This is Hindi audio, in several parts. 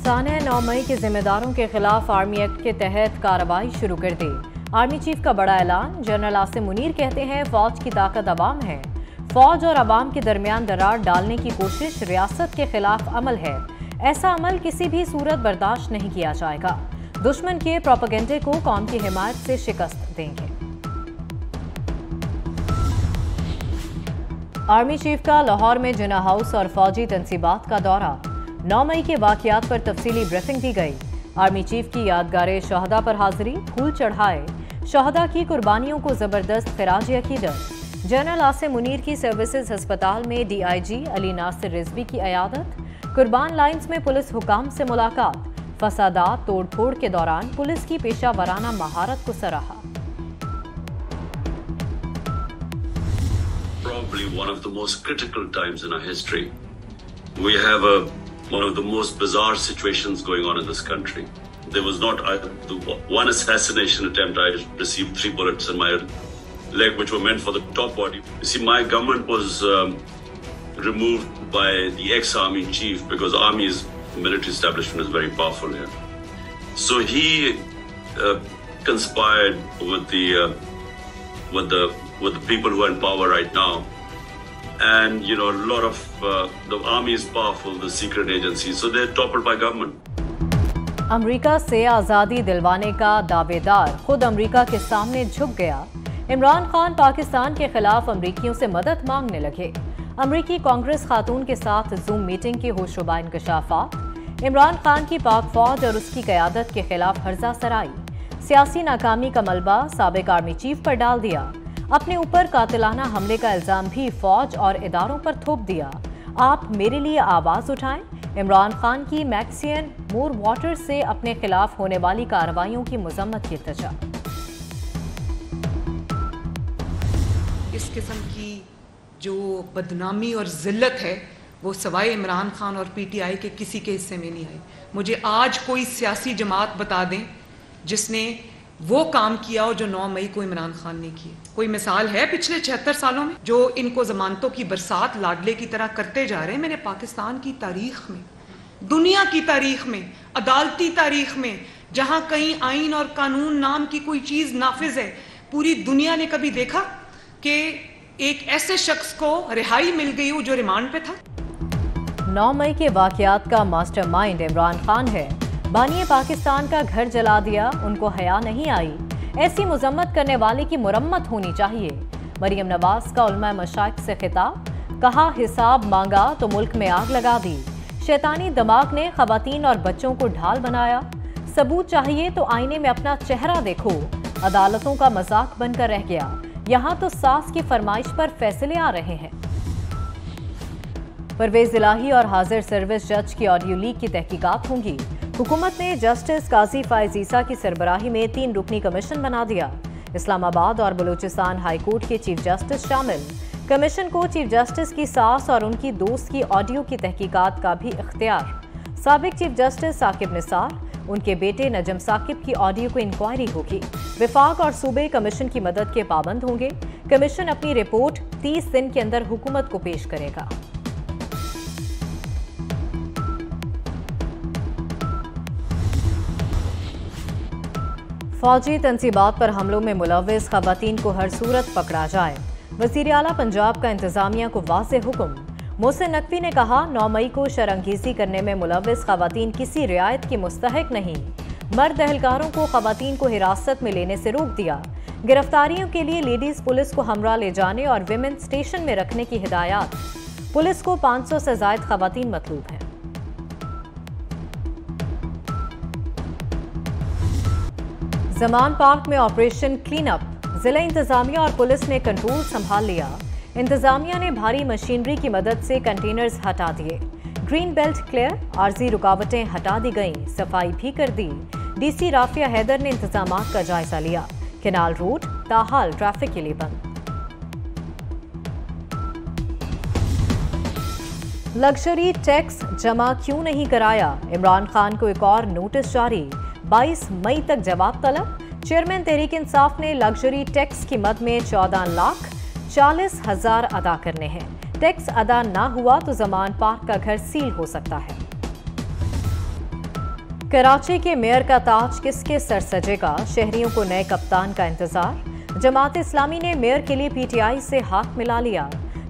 साने 9 मई के जिम्मेदारों के खिलाफ आर्मी एक्ट के तहत कार्रवाई शुरू कर दी। आर्मी चीफ का बड़ा ऐलान। जनरल आसिम मुनीर कहते हैं फौज की ताकत अवाम है। फौज और अवाम के दरमियान दरार डालने की कोशिश रियासत के खिलाफ अमल है। ऐसा अमल किसी भी सूरत बर्दाश्त नहीं किया जाएगा। दुश्मन के प्रोपेगेंडे को कौम की हिमायत से शिकस्त देंगे। आर्मी चीफ का लाहौर में जिना हाउस और फौजी तंसीबात का दौरा। 9 मई के वाकयात पर तफसीली ब्रीफिंग दी गई। आर्मी चीफ की यादगारे शहदा पर हाजिरी, फूल चढ़ाए। शहदा की कुर्बानियों को जबरदस्त खिराज अकीदत। जनरल आसिम मुनीर की सर्विसेज अस्पताल में DIG अली नासिर रिजवी की अयादत। कुर्बान लाइन्स में पुलिस हुकाम से मुलाकात। फसादात तोड़ फोड़ के दौरान पुलिस की पेशा वराना महारत को सराहा। Probably one of the most critical times in our history. We have one of the most bizarre situations going on in this country. There was not the one assassination attempt. I received 3 bullets in my leg, which were meant for the top body. You see, my government was removed by the ex-army chief because army's military establishment is very powerful here. So he conspired with the people who are in power right now. And, you know, a lot of the army is powerful, the secret agencies, so they're toppled by government. America से आज़ादी दिलवाने का दावेदार खुद अमेरिका के सामने झुक गया। इमरान खान पाकिस्तान के खिलाफ अमरीकियों से मदद मांगने लगे। अमरीकी कांग्रेस खातून के साथ जूम मीटिंग के होशरुबा इंकशाफात। इमरान खान की पाक फौज और उसकी क़यादत के खिलाफ हर्जा सराई। सियासी नाकामी का मलबा साबिक आर्मी चीफ पर डाल दिया। अपने ऊपर कातिलाना हमले का इल्जाम भी फौज और इदारों पर थोप दिया। आप मेरे लिए आवाज उठाएं। इमरान खान की मैक्सियन मूर वाटर से अपने खिलाफ होने वाली कार्रवाइयों की मजम्मत की इल्तिजा। इस किस्म की जो बदनामी और जिल्लत है वो सवाए इमरान खान और PTI के किसी के हिस्से में नहीं आई। मुझे आज कोई सियासी जमात बता दें जिसने वो काम किया हो जो 9 मई को इमरान खान ने किए। कोई मिसाल है पिछले 76 सालों में जो इनको जमानतों की बरसात लाडले की तरह करते जा रहे हैं? मैंने पाकिस्तान की तारीख में, दुनिया की तारीख में, अदालती तारीख में, जहां कहीं आइन और कानून नाम की कोई चीज नाफिज है, पूरी दुनिया ने कभी देखा कि एक ऐसे शख्स को रिहाई मिल गई हो जो रिमांड पे था? 9 मई के वाकयात का मास्टरमाइंड इमरान खान है। बानिए पाकिस्तान का घर जला दिया, उनको हया नहीं आई। ऐसी मजम्मत करने वाले की मुरम्मत होनी चाहिए। मरियम नवाज का उलमा मशाइख से खिताब। कहा हिसाब मांगा तो मुल्क में आग लगा दी। शैतानी दिमाग ने खवातीन और बच्चों को ढाल बनाया। सबूत चाहिए तो आईने में अपना चेहरा देखो। अदालतों का मजाक बनकर रह गया। यहाँ तो सास की फरमाइश पर फैसले आ रहे हैं। परवेज इलाही और हाजिर सर्विस जज की ऑडियो लीक की तहकीकात होंगी। हुकूमत ने जस्टिस काजी फायज ईसा की सरबराही में 3 रुकनी कमीशन बना दिया। इस्लामाबाद और बलूचिस्तान हाई कोर्ट के चीफ जस्टिस शामिल। कमीशन को चीफ जस्टिस की सास और उनकी दोस्त की ऑडियो की तहकीकात का भी इख्तियार। साबिक चीफ जस्टिस साकिब निसार, उनके बेटे नजम साकिब की ऑडियो को इंक्वायरी होगी। विफाक और सूबे कमीशन की मदद के पाबंद होंगे। कमीशन अपनी रिपोर्ट 30 दिन के अंदर हुकूमत को पेश करेगा। फौजी तंसीबात पर हमलों में मुलव्विस खवातीन को हर सूरत पकड़ा जाए। वज़ीर आला पंजाब का इंतजामिया को वाज़ेह हुक्म। मोहसिन नकवी ने कहा 9 मई को शरंगेज़ी करने में मुलव्विस खवातीन किसी रियायत की मुस्तहिक नहीं। मर्द एहलकारों को खवातीन को हिरासत में लेने से रोक दिया। गिरफ्तारियों के लिए लेडीज पुलिस को हमरा ले जाने और विमेन स्टेशन में रखने की हिदायत। पुलिस को 500 से ज़ायद खवातीन मतलूब हैं। जमान पार्क में ऑपरेशन क्लीन अप। जिला इंतजामिया और पुलिस ने कंट्रोल संभाल लिया। इंतजामिया ने भारी मशीनरी की मदद से कंटेनर्स हटा दिए। ग्रीन बेल्ट क्लियर, आर्जी रुकावटें हटा दी गईं, सफाई भी कर दी। DC राफिया हैदर ने इंतजामात का जायजा लिया। केनाल रोड ताहाल ट्रैफिक के लिए बंद। लग्जरी टैक्स जमा क्यों नहीं कराया? इमरान खान को एक और नोटिस जारी। 22 मई तक जवाब तलब। चेयरमैन तहरीक इंसाफ ने लग्जरी टैक्स की मद में 14,40,000 अदा करने हैं। टैक्स अदा ना हुआ तो जमान पार्क का घर सील हो सकता है। कराची के मेयर का ताज किसके सर सजेगा, शहरियों को नए कप्तान का इंतजार। जमात इस्लामी ने मेयर के लिए पीटीआई से हाथ मिला लिया।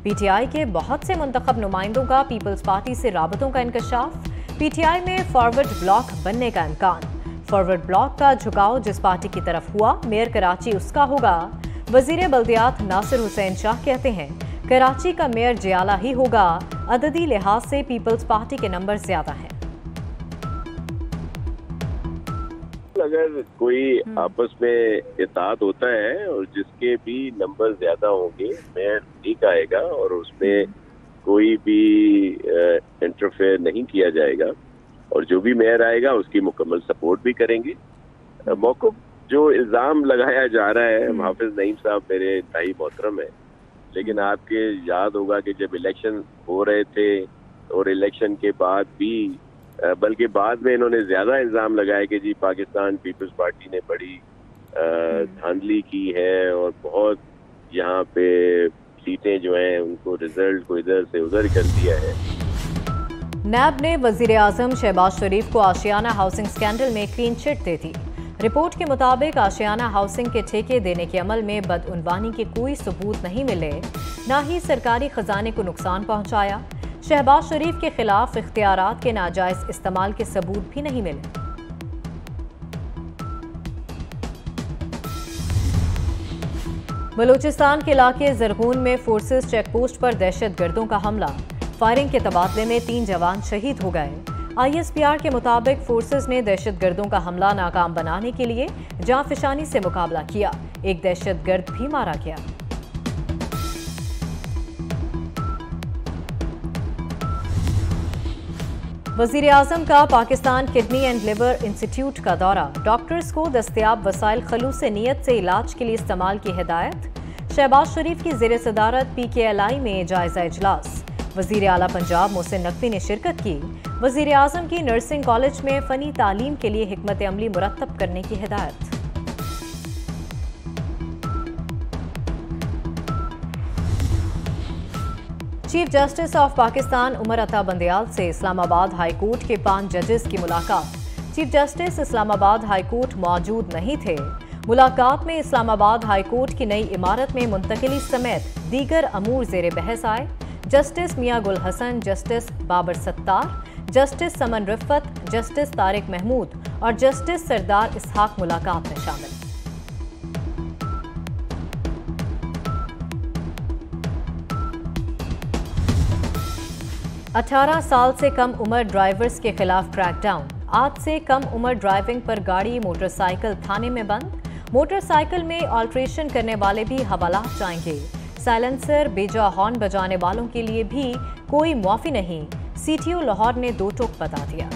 पीटीआई के बहुत से मुंतखब नुमाइंदों का पीपल्स पार्टी से राबतों का इंकशाफ। पीटीआई में फॉरवर्ड ब्लॉक बनने का इम्कान। फॉरवर्ड ब्लॉक का झुकाव जिस पार्टी की तरफ हुआ, मेयर कराची उसका होगा। वजीर बल्दियात नासिर हुसैन शाह कहते हैं कराची का मेयर जियाला ही होगा। अददी लिहाज से पीपल्स पार्टी के नंबर ज्यादा हैं। अगर कोई आपस में इत्तेहाद होता है और जिसके भी नंबर ज्यादा होंगे, मेयर ठीक आएगा और उसमें कोई भी इंटरफेयर नहीं किया जाएगा और जो भी मेयर आएगा उसकी मुकम्मल सपोर्ट भी करेंगे। मौक़िफ़ जो इल्ज़ाम लगाया जा रहा है, हाफिज नईम साहब मेरे इंतहाई मोहतरम है, लेकिन आपके याद होगा कि जब इलेक्शन हो रहे थे और इलेक्शन के बाद भी बल्कि बाद में इन्होंने ज्यादा इल्जाम लगाया कि जी पाकिस्तान पीपल्स पार्टी ने बड़ी धांधली की है और बहुत यहाँ पे सीटें जो हैं उनको रिजल्ट को इधर से उधर कर दिया है। नैब ने वजीर आजम शहबाज शरीफ को आशियाना हाउसिंग स्कैंडल में क्लीन चिट दे दी। रिपोर्ट के मुताबिक आशियाना हाउसिंग के ठेके देने के अमल में बदउनवानी के कोई सबूत नहीं मिले, न ही सरकारी खजाने को नुकसान पहुंचाया। शहबाज शरीफ के खिलाफ इख्तियारात के नाजायज इस्तेमाल के सबूत भी नहीं मिले। बलूचिस्तान के इलाके जरगून में फोर्सेस चेकपोस्ट पर दहशतगर्दों का हमला। फायरिंग के तबादले में 3 जवान शहीद हो गए। ISPR के मुताबिक फोर्सेस ने दहशतगर्दों का हमला नाकाम बनाने के लिए जांफिशानी से मुकाबला किया। एक दहशतगर्द भी मारा गया। वजीर आजम का Pakistan kidney and liver institute का दौरा। डॉक्टर्स को दस्तयाब वसाइल खलूस नीयत से इलाज के लिए इस्तेमाल की हिदायत। शहबाज शरीफ की ज़ेर सदारत PKLI में जायजा इजलास। वजीर आला पंजाब मोहसिन नकवी ने शिरकत की। वजीर आजम की नर्सिंग कॉलेज में फ़नी तालीम के लिए हिकमत अमली मुरत्तब करने की हिदायत। Chief justice of Pakistan Umar Ata Bandial से इस्लामाबाद हाई कोर्ट के 5 जजेस की मुलाकात। Chief justice Islamabad high court मौजूद नहीं थे। मुलाकात में इस्लामाबाद हाई कोर्ट की नई इमारत में मुंतकिली समेत दीगर अमूर ज़ेरे बहस आए। जस्टिस मियां गुल हसन, जस्टिस बाबर सत्तार, जस्टिस समन रिफत, जस्टिस तारिक महमूद और जस्टिस सरदार इसहाक मुलाकात में शामिल। अठारह साल से कम उम्र ड्राइवर्स के खिलाफ क्रैकडाउन। आज से कम उम्र ड्राइविंग पर गाड़ी, मोटरसाइकिल थाने में बंद। मोटरसाइकिल में ऑल्ट्रेशन करने वाले भी हवालात जाएंगे। साइलेंसर, बेजा हॉर्न बजाने वालों के लिए भी कोई मुआफी नहीं। CTO लाहौर ने 2 टोक बता दिया।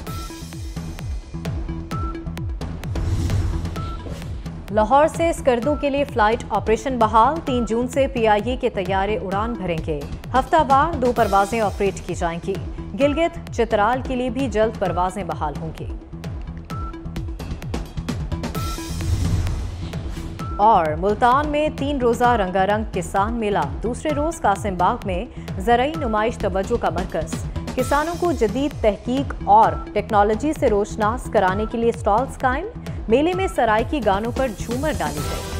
लाहौर से स्कर्दू के लिए फ्लाइट ऑपरेशन बहाल। 3 जून से PIA के तैयारे उड़ान भरेंगे। हफ्तावार 2 परवाजें ऑपरेट की जाएंगी। गिलगित, चित्राल के लिए भी जल्द परवाजें बहाल होंगी। और मुल्तान में 3 रोजा रंगारंग किसान मेला। दूसरे रोज कासिम बाग में ज़राई नुमाइश तवज्जो का मरकज। किसानों को जदीद तहकीक और टेक्नोलॉजी से रोशनास कराने के लिए स्टॉल्स कायम। मेले में सराइकी गानों पर झूमर डाली गई।